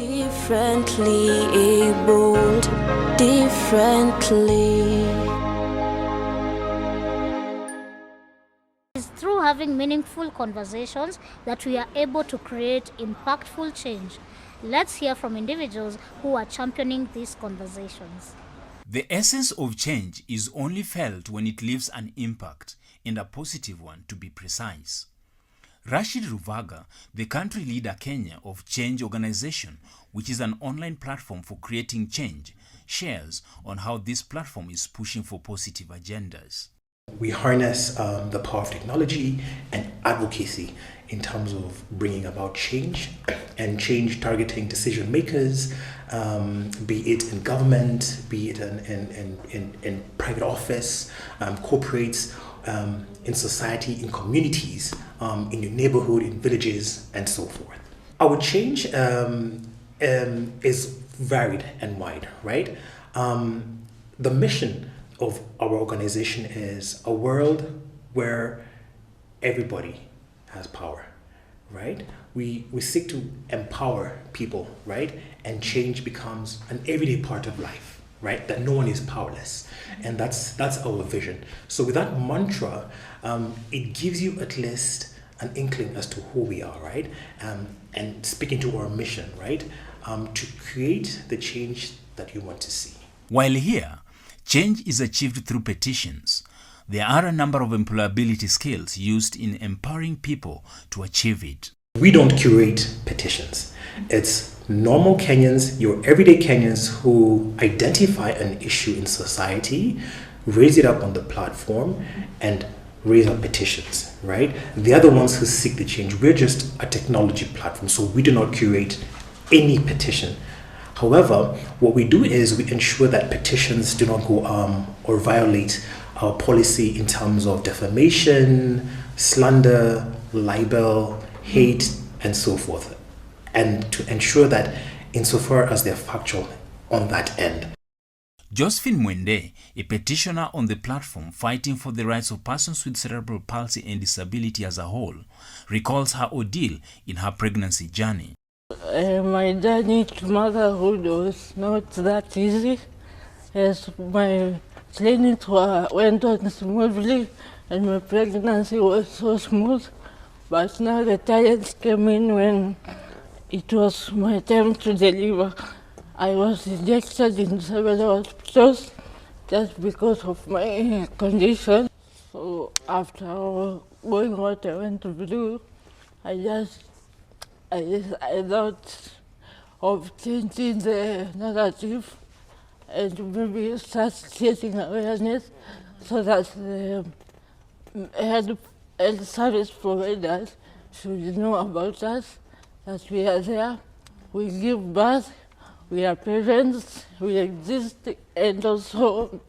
Differently abled, differently. It's through having meaningful conversations that we are able to create impactful change. Let's hear from individuals who are championing these conversations. The essence of change is only felt when it leaves an impact, and a positive one to be precise. Rashid Ruvaga, the country leader Kenya of Change Organization, which is an online platform for creating change, shares on how this platform is pushing for positive agendas. We harness the power of technology and advocacy in terms of bringing about change, and change targeting decision makers, be it in government, be it in private office, corporates, in society, in communities, in your neighborhood, in villages, and so forth. Our change is varied and wide, right? The mission of our organization is a world where everybody has power, right? We seek to empower people, right? And change becomes an everyday part of life, right? That no one is powerless. And that's our vision. So with that mantra, it gives you at least an inkling as to who we are, right? And speaking to our mission, right? To create the change that you want to see. While here, change is achieved through petitions. There are a number of employability skills used in empowering people to achieve it. We don't curate petitions. It's normal Kenyans, your everyday Kenyans who identify an issue in society, raise it up on the platform, and raise up petitions, right? They are the ones who seek the change. We're just a technology platform, so we do not curate any petition. However, what we do is we ensure that petitions do not go or violate our policy in terms of defamation, slander, libel, hate, and so forth, and to ensure that insofar as they're factual on that end. Josephine Mwende, a petitioner on the platform fighting for the rights of persons with cerebral palsy and disability as a whole, recalls her ordeal in her pregnancy journey. My journey to motherhood was not that easy, as my training went on smoothly and my pregnancy was so smooth. But now the challenge came in when it was my time to deliver. I was injected in several hospitals just because of my condition. So after going what I went to do, I thought of changing the narrative and maybe start creating awareness so that the health service providers should know about us, that we are there, we give birth, we are parents, we exist, and also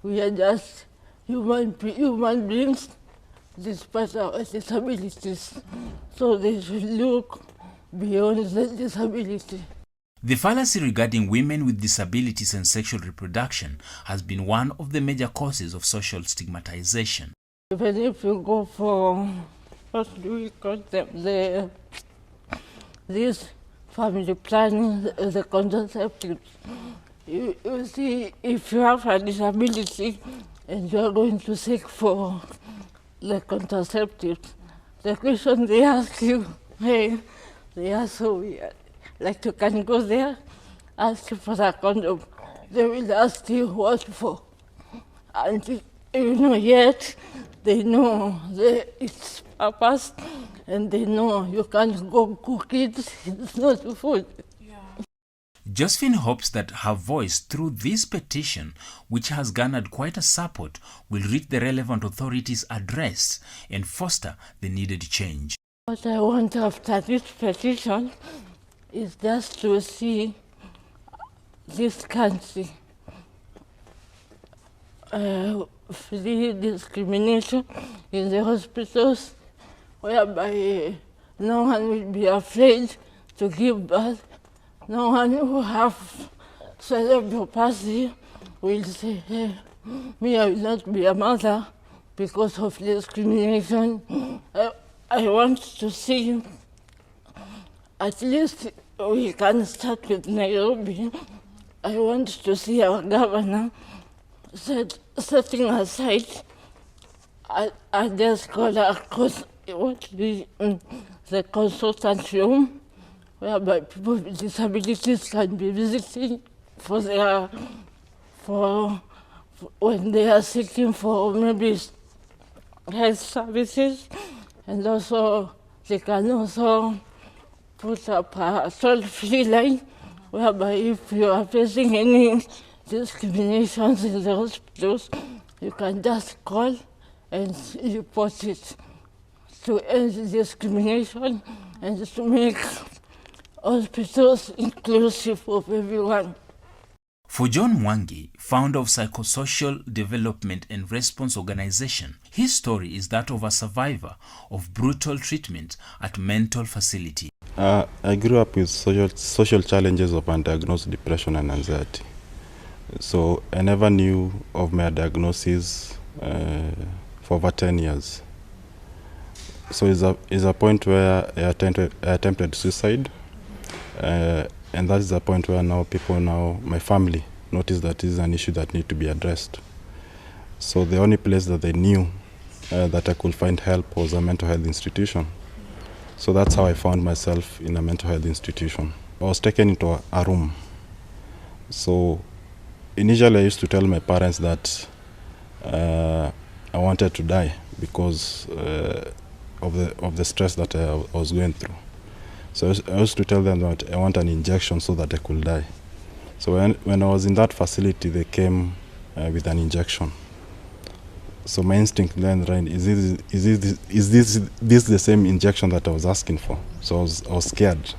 we are just human beings despite our disabilities. So they should look beyond the disability. The fallacy regarding women with disabilities and sexual reproduction has been one of the major causes of social stigmatization. Even if you go for, what do we call them, this family planning, the contraceptives, you see, if you have a disability and you are going to seek for the contraceptives, the question they ask you, hey, they are so weird. Like you can go there, ask for a condom. They will ask you what for. And yet they know its purpose, and they know you can't go cook it, it's not food. Josephine hopes that her voice through this petition, which has garnered quite a support, will reach the relevant authorities addressed and foster the needed change. What I want after this petition is just to see this country free discrimination in the hospitals, whereby no one will be afraid to give birth. No one who have cerebral palsy will say, hey, me, I will not be a mother because of discrimination. I want to see at least we can start with Nairobi. I want to see our governor setting aside a desk called across the consultant room, whereby people with disabilities can be visiting for when they are seeking for maybe health services, and also they can also put up a toll-free line whereby if you are facing any discriminations in the hospitals, you can just call and report it to end discrimination and to make hospitals inclusive of everyone. For John Mwangi, founder of Psychosocial Development and Response Organization, his story is that of a survivor of brutal treatment at mental facility. I grew up with social challenges of undiagnosed depression and anxiety. So I never knew of my diagnosis for over 10 years. So it's a point where I attempted suicide. And that is a point where my family noticed that this is an issue that needs to be addressed. So the only place that they knew that I could find help was a mental health institution. So that's how I found myself in a mental health institution. I was taken into a room. So initially I used to tell my parents that I wanted to die because of the stress that I was going through. So I used to tell them that I want an injection so that I could die. So when I was in that facility, they came with an injection. So my instinct then, right, is this the same injection that I was asking for? So I was scared.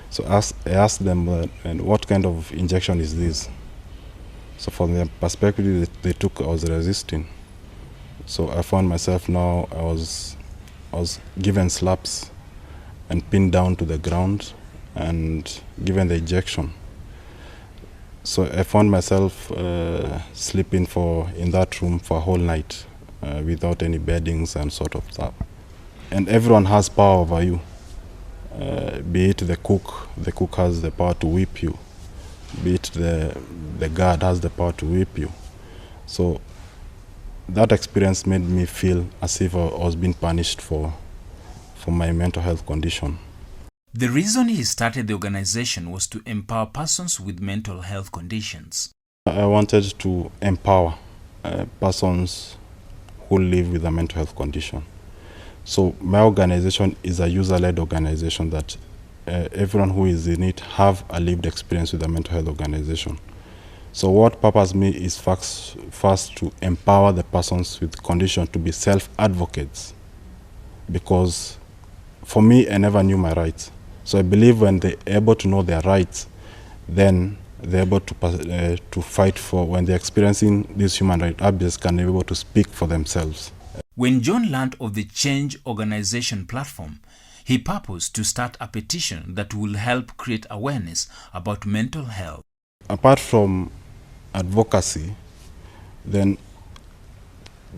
So I asked them, and what kind of injection is this? So from their perspective, they took, I was resisting. So I found myself now, I was given slaps and pinned down to the ground and given the injection. So I found myself sleeping in that room for a whole night without any beddings and sort of that. And everyone has power over you, be it the cook. The cook has the power to whip you. Be it the guard has the power to whip you. So that experience made me feel as if I was being punished for my mental health condition. The reason he started the organization was to empower persons with mental health conditions. I wanted to empower persons who live with a mental health condition. So my organization is a user-led organization that everyone who is in it have a lived experience with a mental health organization. So what purpose me is first to empower the persons with condition to be self-advocates, because for me, I never knew my rights. So I believe when they're able to know their rights, then they're able to fight for, when they're experiencing these human rights abuse, can be able to speak for themselves. When John learned of the Change Organization platform, he purposed to start a petition that will help create awareness about mental health. Apart from advocacy, then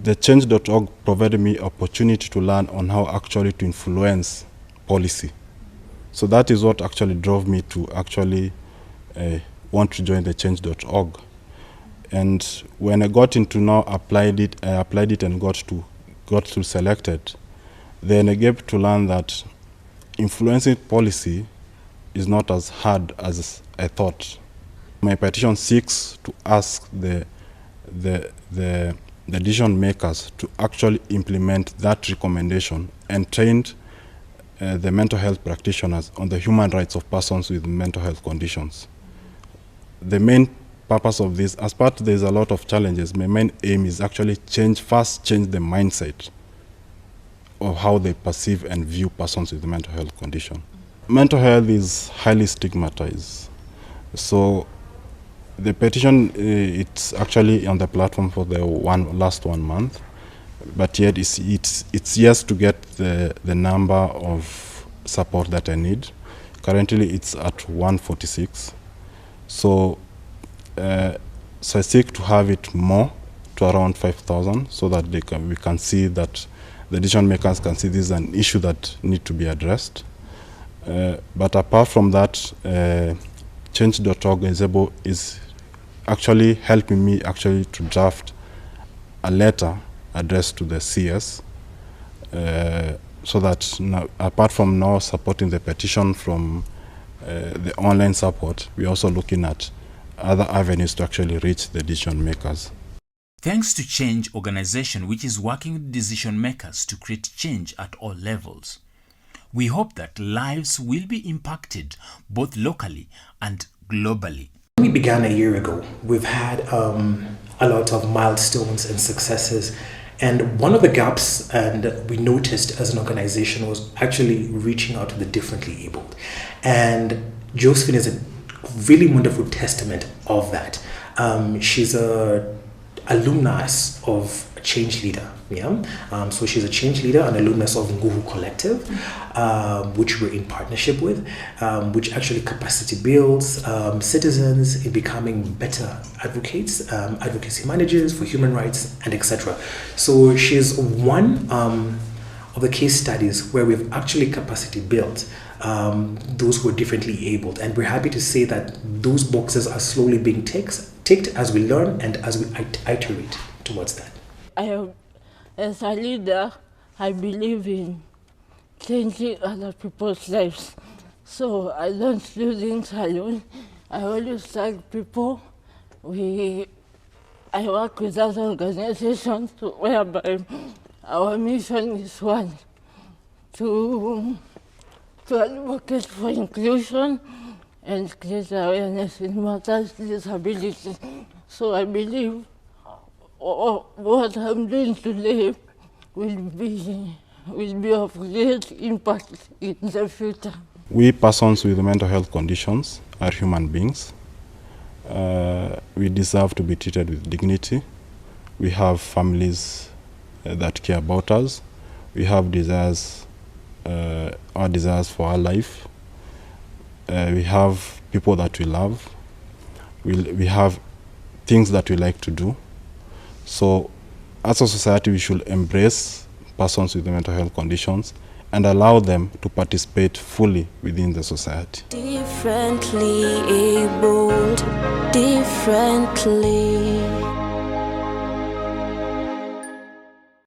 the change.org provided me opportunity to learn on how actually to influence policy. So that is what actually drove me to actually want to join the change.org. And when I got into I applied it and got to selected. Then I gave to learn that influencing policy is not as hard as I thought. My petition seeks to ask the decision makers to actually implement that recommendation and trained the mental health practitioners on the human rights of persons with mental health conditions. The main purpose of this, as part there's a lot of challenges, my main aim is actually change the mindset of how they perceive and view persons with mental health condition. Mental health is highly stigmatized. So the petition, it's actually on the platform for the last 1 month, but yet it's yet to get the number of support that I need. Currently, it's at 146. So I seek to have it more to around 5,000, so that we can see that the decision makers can see this is an issue that need to be addressed. But apart from that, change.org is actually helping me actually to draft a letter addressed to the CS, so that now, apart from now supporting the petition from the online support, we're also looking at other avenues to actually reach the decision makers. Thanks to Change organization, which is working with decision makers to create change at all levels. We hope that lives will be impacted both locally and globally. We began a year ago. We've had a lot of milestones and successes. And one of the gaps, and we noticed as an organization, was actually reaching out to the differently abled. And Josephine is a really wonderful testament of that. She's a alumnus of a Change Leader, so she's a Change Leader and alumnus of Nguvu Collective, which we're in partnership with, which actually capacity builds citizens in becoming better advocates, advocacy managers for human rights, and etc. So she's one of the case studies where we've actually capacity built those who are differently abled, and we're happy to say that those boxes are slowly being ticked as we learn and as we iterate towards that. As a leader, I believe in changing other people's lives. So I don't do things alone. I always tell people. I work with other organizations whereby our mission is one, to advocate for inclusion and create awareness in matters of disability. So I believe what I'm doing today will be of great impact in the future. We persons with mental health conditions are human beings. We deserve to be treated with dignity. We have families that care about us. We have desires, our desires for our life. We have people that we love. We have things that we like to do. So as a society, we should embrace persons with mental health conditions and allow them to participate fully within the society. Differently abled, differently.